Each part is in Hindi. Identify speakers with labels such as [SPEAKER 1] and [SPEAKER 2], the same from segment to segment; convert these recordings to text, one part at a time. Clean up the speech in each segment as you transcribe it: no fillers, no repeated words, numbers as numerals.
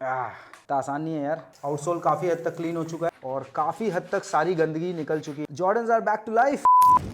[SPEAKER 1] तो आसान नहीं है यार। आउटसोल काफी हद तक क्लीन हो चुका है और काफी हद तक सारी गंदगी निकल चुकी है। Jordans are back to life.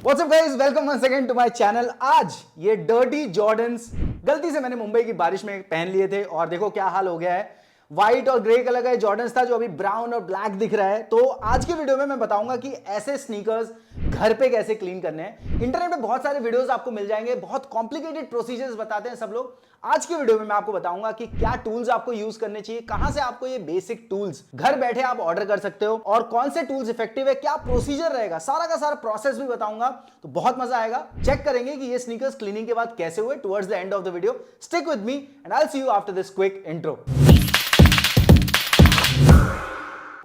[SPEAKER 1] What's up guys, welcome once again to my channel. आज ये डर्टी जॉर्डन्स गलती से मैंने मुंबई की बारिश में पहन लिए थे और देखो क्या हाल हो गया है। व्हाइट और ग्रे कलर का जॉर्डन्स था जो अभी ब्राउन और ब्लैक दिख रहा है। तो आज के वीडियो में मैं बताऊंगा कि ऐसे स्नीकर्स घर पे कैसे क्लीन करने हैं। इंटरनेट पे बहुत सारे वीडियोस आपको मिल जाएंगे, बहुत कॉम्प्लिकेटेड प्रोसीजर्स बताते हैं सब लोग। आज के वीडियो में मैं आपको बताऊंगा कि क्या टूल्स आपको यूज करने चाहिए, कहां से आपको ये बेसिक टूल्स घर बैठे आप ऑर्डर कर सकते हो और कौन से टूल्स इफेक्टिव है, क्या प्रोसीजर रहेगा, सारा का सारा प्रोसेस भी बताऊंगा। तो बहुत मजा आएगा। चेक करेंगे कि ये स्नीकर्स क्लीनिंग के बाद कैसे हुए towards the end of the video. Stick with me and I will see you after this quick intro.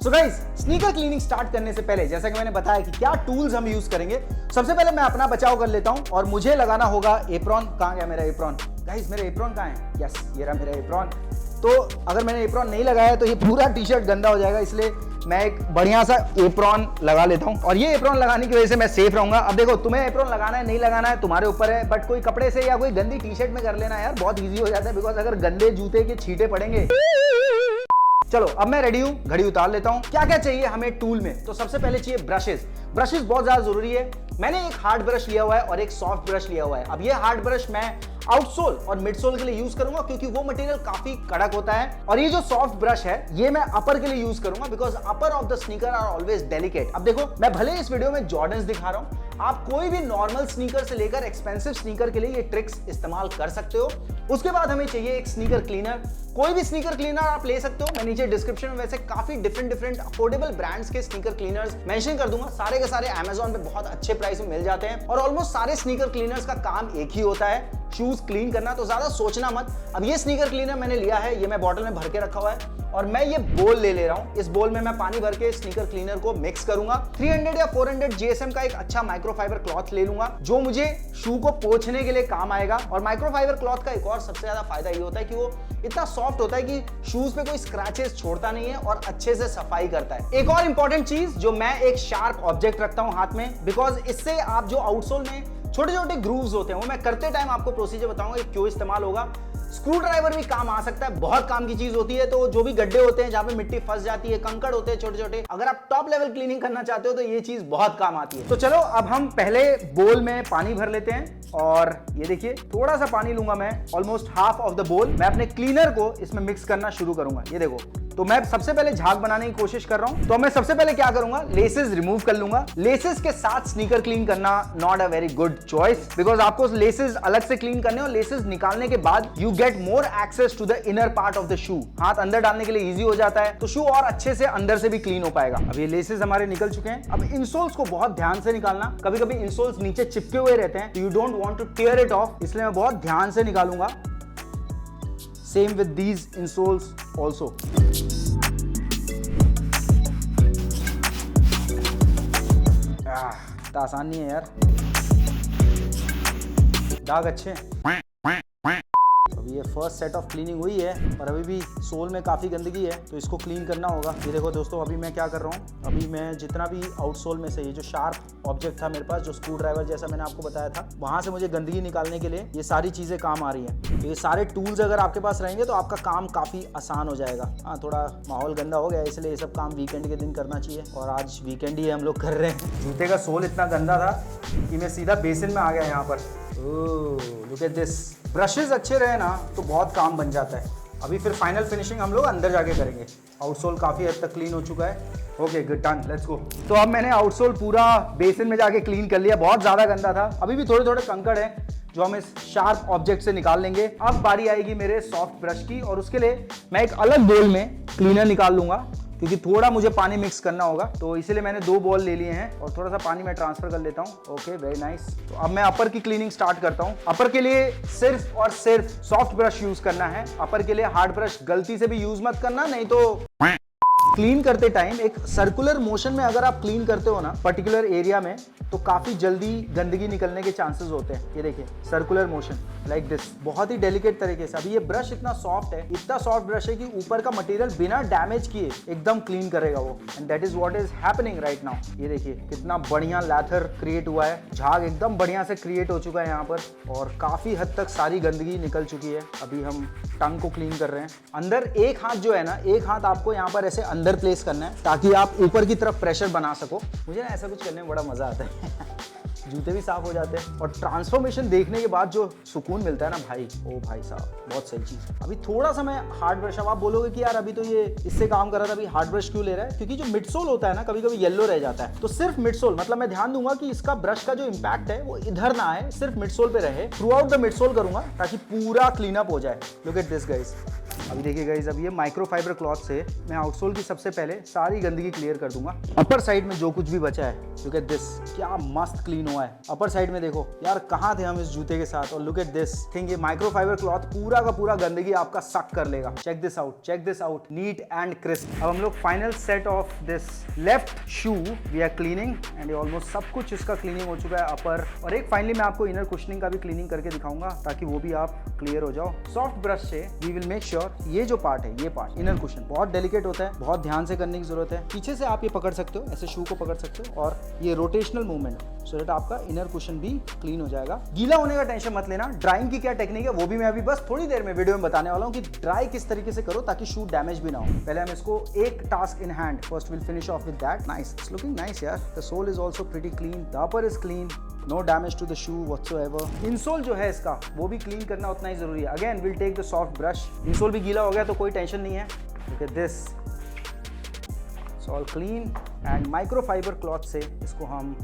[SPEAKER 1] So guys, sneaker cleaning start करने से पहले जैसा कि मैंने बताया कि क्या टूल्स हम यूज करेंगे, सबसे पहले मैं अपना बचाव कर लेता हूं और मुझे लगाना होगा एप्रॉन। कहां गया मेरा एप्रॉन? गाइस मेरा एप्रॉन कहां है? यस, ये रहा मेरा एप्रॉन। तो अगर मैंने एप्रॉन नहीं लगाया तो ये पूरा टी शर्ट गंदा हो जाएगा, इसलिए मैं एक बढ़िया सा एप्रॉन लगा लेता हूं और ये एप्रॉन लगाने की वजह से मैं सेफ रहूंगा। अब देखो, तुम्हें एप्रॉन लगाना है नहीं लगाना है तुम्हारे ऊपर है, बट कोई कपड़े से या कोई गंदी टी शर्ट में कर लेना यार, बहुत ईजी हो जाता है। बिकॉज अगर गंदे जूते के छींटे पड़ेंगे। चलो अब मैं रेडी हूं, घड़ी उतार लेता हूं। क्या क्या चाहिए हमें टूल में? तो सबसे पहले चाहिए ब्रशेस। ब्रशेस बहुत ज्यादा जरूरी है। मैंने एक हार्ड ब्रश लिया हुआ है और एक सॉफ्ट ब्रश लिया हुआ है। अब ये हार्ड ब्रश मैं आउटसोल और मिडसोल के लिए यूज करूंगा क्योंकि वो मटेरियल काफी कड़क होता है, और ये जो सॉफ्ट ब्रश है ये मैं अपर के लिए यूज करूंगा because upper of the sneaker are always delicate. अब देखो, मैं भले इस वीडियो में जॉर्डन्स दिखा रहा हूं, आप कोई भी नॉर्मल स्नीकर से लेकर एक्सपेंसिव स्नीकर के लिए ये ट्रिक्स इस्तेमाल कर सकते हो। उसके बाद हमें चाहिए एक स्नीकर क्लीनर। कोई भी स्नीकर क्लीनर आप ले सकते हो। मैं नीचे डिस्क्रिप्शन में वैसे काफी डिफरेंट अफोर्डेबल ब्रांड्स के स्नीकर क्लीनर्स मेंशन कर दूंगा। सारे के सारे अमेज़न पे बहुत अच्छे प्राइस में मिल जाते हैं और ऑलमोस्ट सारे स्नीकर क्लीनर्स का काम एक ही होता है, शूज क्लीन करना। तो ज्यादा सोचना मत। अब ये स्नीकर क्लीनर मैंने लिया है, ये मैं बॉटल में भर के रखा हुआ है और मैं ये बोल ले रहा हूं। इस बोल में मैं पानी भर के स्नीकर क्लीनर को मिक्स करूंगा। 300 या 400 GSM का एक अच्छा माइक्रोफाइबर क्लॉथ ले लूंगा जो मुझे शू को पोंछने के लिए काम आएगा। और माइक्रोफाइबर क्लॉथ का एक और सबसे ज्यादा फायदा ये होता है कि वो इतना सॉफ्ट होता है कि शूज पे कोई स्क्रैचेस छोड़ता नहीं है और अच्छे से सफाई करता है। एक और इंपॉर्टेंट चीज, जो मैं एक शार्प ऑब्जेक्ट रखता हूं हाथ में, बिकॉज इससे आप जो आउटसोल में छोटे छोटे ग्रूव्स होते हैं वो मैं करते टाइम आपको प्रोसीजर बताऊंगा कि क्यों इस्तेमाल होगा। स्क्रू ड्राइवर भी काम आ सकता है, बहुत काम की चीज होती है। तो जो भी गड्ढे होते हैं जहां पे मिट्टी फंस जाती है, कंकड़ होते हैं छोटे छोटे, अगर आप टॉप लेवल क्लीनिंग करना चाहते हो तो ये चीज बहुत काम आती है। तो चलो अब हम पहले बोल में पानी भर लेते हैं और ये देखिए थोड़ा सा पानी लूंगा मैं, ऑलमोस्ट हाफ ऑफ द बोल। मैं अपने क्लीनर को इसमें मिक्स करना शुरू करूंगा। ये देखो, तो मैं सबसे पहले झाग बनाने की कोशिश कर रहा हूं। तो मैं सबसे पहले क्या करूंगा, लेसेस रिमूव कर लूंगा। लेसेस के साथ स्नीकर क्लीन करना not a very good choice, because आपको लेसेस अलग से क्लीन करने और लेसेस निकालने के बाद you get more access to the inner part of the shoe. हाथ अंदर डालने के लिए इजी हो जाता है, तो शू और अच्छे से अंदर से भी क्लीन हो पाएगा। अब ये लेसेस हमारे निकल चुके हैं। अब इंसोल्स को बहुत ध्यान से निकालना। कभी कभी इंसोल्स नीचे चिपके हुए रहते हैं, you don't want to tear it off, इसलिए मैं बहुत ध्यान से निकालूंगा। Same with these insoles also. तो आसान नहीं है यार, दाग अच्छे हैं। अभी ये फर्स्ट सेट ऑफ क्लीनिंग हुई है और अभी भी सोल में काफ़ी गंदगी है, तो इसको क्लीन करना होगा। ये देखो दोस्तों, अभी मैं क्या कर रहा हूँ, अभी मैं जितना भी आउटसोल में से ये जो शार्प ऑब्जेक्ट था मेरे पास, जो स्क्रू ड्राइवर जैसा मैंने आपको बताया था, वहाँ से मुझे गंदगी निकालने के लिए ये सारी चीज़ें काम आ रही हैं। तो ये सारे टूल्स अगर आपके पास रहेंगे तो आपका काम काफ़ी आसान हो जाएगा। हाँ, थोड़ा माहौल गंदा हो गया इसलिए ये सब काम वीकेंड के दिन करना चाहिए और आज वीकेंड ही हम लोग कर रहे हैं। जूते का सोल इतना गंदा था कि मैं सीधा बेसिन में आ गया यहाँ पर। Oh look at this. Brushes अच्छे रहे ना तो बहुत काम बन जाता है। अभी फिर फाइनल फिनिशिंग हम लोग अंदर जाके करेंगे। आउटसोल काफ़ी हद तक क्लीन हो चुका है। Okay good, done, let's go. तो अब मैंने आउटसोल पूरा बेसिन में जाके क्लीन कर लिया। बहुत ज़्यादा गंदा था, अभी भी थोड़े थोड़े कंकड़ हैं जो हम इस शार्प ऑब्जेक्ट से निकाल लेंगे। अब बारी आएगी मेरे सॉफ्ट ब्रश की और उसके लिए मैं एक अलग बोल में क्लीनर निकाल लूँगा क्योंकि थोड़ा मुझे पानी मिक्स करना होगा, तो इसीलिए मैंने 2 बॉल ले लिए हैं और थोड़ा सा पानी मैं ट्रांसफर कर लेता हूँ। Okay very nice. तो अब मैं अपर की क्लीनिंग स्टार्ट करता हूँ। अपर के लिए सिर्फ और सिर्फ सॉफ्ट ब्रश यूज करना है। अपर के लिए हार्ड ब्रश गलती से भी यूज मत करना, नहीं तो क्लीन करते टाइम एक सर्कुलर मोशन में अगर आप क्लीन करते हो ना पर्टिकुलर एरिया में, तो काफी जल्दी गंदगी निकलने के चांसेस होते हैं। ये देखिए सर्कुलर मोशन लाइक दिस, बहुत ही डेलिकेट तरीके से। अभी ये ब्रश इतना सॉफ्ट है, इतना सॉफ्ट ब्रश है कि ऊपर का मटेरियल बिना डैमेज किए एकदम क्लीन करेगा वो, and that is what is happening right now. ये देखिए कितना बढ़िया लैथर क्रिएट हुआ है, झाग एकदम बढ़िया से क्रिएट हो चुका है यहाँ पर, और काफी हद तक सारी गंदगी निकल चुकी है। अभी हम टंग को क्लीन कर रहे हैं। अंदर एक हाथ जो है ना, एक हाथ आपको यहाँ पर ऐसे अंदर प्लेस करना है ताकि आप ऊपर की तरफ प्रेशर बना सको। मुझे ना ऐसा कुछ करने में बड़ा मजा आता है जूते भी साफ हो जाते हैं, और ट्रांसफॉर्मेशन देखने के बाद जो सुकून मिलता है ना भाई, ओ भाई साहब बहुत सही चीज। अभी थोड़ा सा मैं हार्ड ब्रश, अब आप बोलोगे कि यार अभी तो ये इससे काम कर रहा था, अभी हार्ड ब्रश क्यों ले रहा है? क्योंकि जो मिडसोल होता है ना कभी कभी येलो रह जाता है, तो सिर्फ मिडसोल, मतलब मैं ध्यान दूंगा कि इसका ब्रश का जो इंपैक्ट है वो इधर ना आए, सिर्फ मिडसोल पे रहे। थ्रू आउट द मिडसोल करूंगा ताकि पूरा क्लीन अप हो जाए। Look at this guys. अभी देखिए गाइस, अब ये माइक्रोफाइबर क्लॉथ से मैं आउटसोल की सबसे पहले सारी गंदगी क्लियर कर दूंगा। अपर साइड में जो कुछ भी बचा है, लुक एट दिस, क्या मस्त क्लीन हुआ है। अपर साइड में देखो यार कहाँ थे हम इस जूते के साथ, और लुक एट दिस थिंग, ये माइक्रोफाइबर क्लॉथ पूरा का पूरा गंदगी आपका सक कर लेगा। Check this out, check this out, neat and crisp. अब हम लोग final set of this left shoe we are cleaning, and almost सब कुछ इसका क्लीनिंग हो चुका है अपर। और एक फाइनली मैं आपको इनर कुशनिंग का भी क्लीनिंग करके दिखाऊंगा ताकि वो भी आप क्लियर हो जाओ। सॉफ्ट ब्रश से वी विल मेक श्योर ये जो पार्ट है, ये पार्ट इनर कुशन बहुत डेलिकेट होता है, बहुत ध्यान से करने की जरूरत है। पीछे से आप ये पकड़ सकते हो, ऐसे शू को पकड़ सकते हो, और ये रोटेशनल मूवमेंट, सो दैट आपका इनर कुशन भी क्लीन हो जाएगा। गीला होने का टेंशन मत लेना। ड्राइंग की क्या टेक्निक है वो भी मैं अभी बस थोड़ी देर में वीडियो में बताने वाला हूँ कि ड्राई किस तरीके से करो ताकि शू डैमेज भी ना हो। पहले हम इसको एक task in hand, first will finish off with that. Nice, it's looking nice यार। The sole is also pretty clean, the upper is clean, no damage to the shoe whatsoever. Insole जो है इसका वो भी क्लीन करना उतना ही जरूरी है। Again will take the soft brush. Insole भी गीला हो गया तो कोई टेंशन नहीं है। Look at this, it's all clean, and microfibre cloth से इसको हम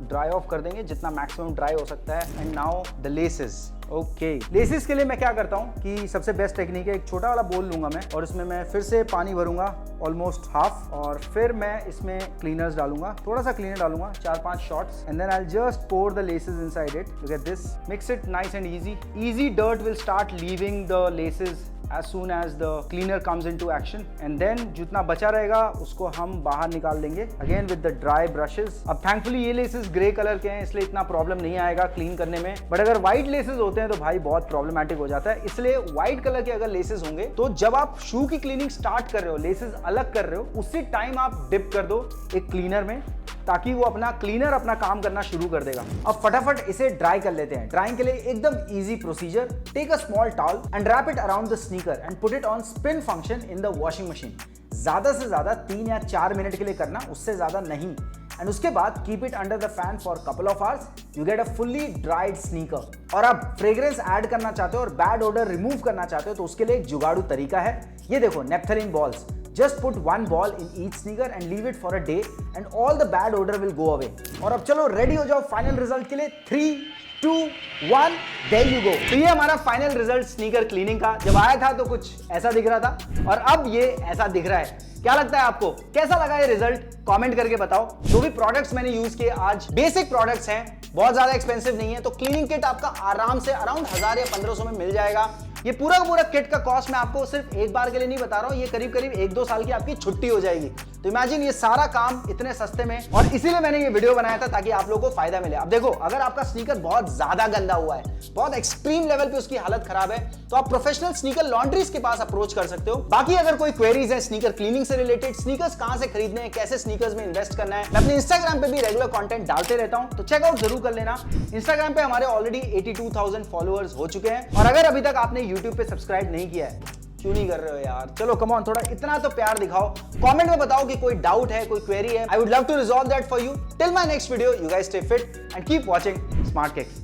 [SPEAKER 1] ड्राई ऑफ कर देंगे जितना मैक्सिमम ड्राई हो सकता है। And now the laces. Okay, laces के लिए मैं क्या करता हूँ कि सबसे बेस्ट टेक्निक है, एक छोटा वाला बोल लूंगा मैं, और इसमें मैं फिर से पानी भरूंगा ऑलमोस्ट हाफ, और फिर मैं इसमें क्लीनर्स डालूंगा, थोड़ा सा क्लीनर डालूंगा, 4-5 shots, and then I will just pour the laces inside it. Look at this, mix it nice and easy dirt will start leaving the laces as soon as the cleaner comes into action, and then जितना बचा रहेगा उसको हम बाहर निकाल देंगे again with the dry brushes। अब thankfully ये लेसेस ग्रे कलर के हैं इसलिए इतना प्रॉब्लम नहीं आएगा क्लीन करने में, बट अगर व्हाइट लेसेस होते हैं तो भाई बहुत प्रॉब्लमेटिक हो जाता है। इसलिए व्हाइट कलर के अगर लेसेस होंगे तो जब आप शू की क्लीनिंग स्टार्ट कर रहे हो, लेसेस अलग कर रहे हो, उसी टाइम आप डिप कर दो एक क्लीनर में ताकि वो अपना क्लीनर अपना काम करना शुरू कर देगा। अब फटाफट इसे ड्राई कर लेते हैं। ड्राइंग के लिए एकदम easy procedure. Take a small towel and wrap it around the sneaker and put it on spin function in the washing machine. ज्यादा से ज्यादा 3 या 4 मिनट के लिए करना, उससे ज्यादा नहीं। एंड उसके बाद keep it under the fan for couple of hours, you get a fully dried sneaker. और अब फ्रेग्रेंस ऐड करना चाहते हो और बैड ऑडर रिमूव करना चाहते हो तो उसके लिए एक जुगाड़ू तरीका है। ये देखो naphthalene balls, just put one ball in each sneaker and leave it for a day and all the bad odor will go away। और अब चलो रेडी हो जाओ फाइनल रिजल्ट के लिए। 3, 2, 1, there you go। तो ये हमारा फाइनल रिजल्ट स्नीकर क्लीनिंग का। जब आया था तो कुछ ऐसा दिख रहा था और अब ये ऐसा दिख रहा है। क्या लगता है आपको, कैसा लगा ये रिजल्ट? कमेंट करके बताओ। जो भी प्रोडक्ट्स मैंने यूज किए आज बेसिक प्रोडक्ट्स हैं, बहुत ज्यादा एक्सपेंसिव नहीं है, तो क्लीनिंग किट आपका आराम से अराउंड 1000 या 1500 में मिल जाएगा। ये पूरा का पूरा किट का कॉस्ट मैं आपको सिर्फ एक बार के लिए नहीं बता रहा हूं, ये करीब करीब 1-2 साल की आपकी छुट्टी हो जाएगी। तो इमेजिन ये सारा काम इतने सस्ते में, और इसीलिए मैंने ये वीडियो बनाया था ताकि आप लोगों को फायदा मिले। अब देखो, अगर आपका स्नीकर बहुत ज्यादा गंदा हुआ है, बहुत एक्सट्रीम लेवल पे उसकी हालत खराब है, तो आप प्रोफेशनल स्नीकर लॉन्ड्रीज के पास अप्रोच कर सकते हो। बाकी अगर कोई क्वेरीज है स्नीकर क्लीनिंग से रिलेटेड, स्नीकर्स कहां से खरीदने हैं, कैसे स्नीकर्स में इन्वेस्ट करना है, मैं अपने इंस्टाग्राम पे भी रेगुलर कंटेंट डालते रहता हूं, तो चेकआउट जरूर कर लेना। इंस्टाग्राम पे हमारे ऑलरेडी 82,000 फॉलोअर्स हो चुके हैं, और अगर अभी तक आपने यूट्यूब पे सब्सक्राइब नहीं किया है, क्यों नहीं कर रहे हो यार? चलो कम ऑन, थोड़ा इतना तो प्यार दिखाओ। कमेंट में बताओ कि कोई डाउट है, कोई क्वेरी है। I would love to resolve that for you. Till my next video, you guys stay fit and keep watching Smart kicks.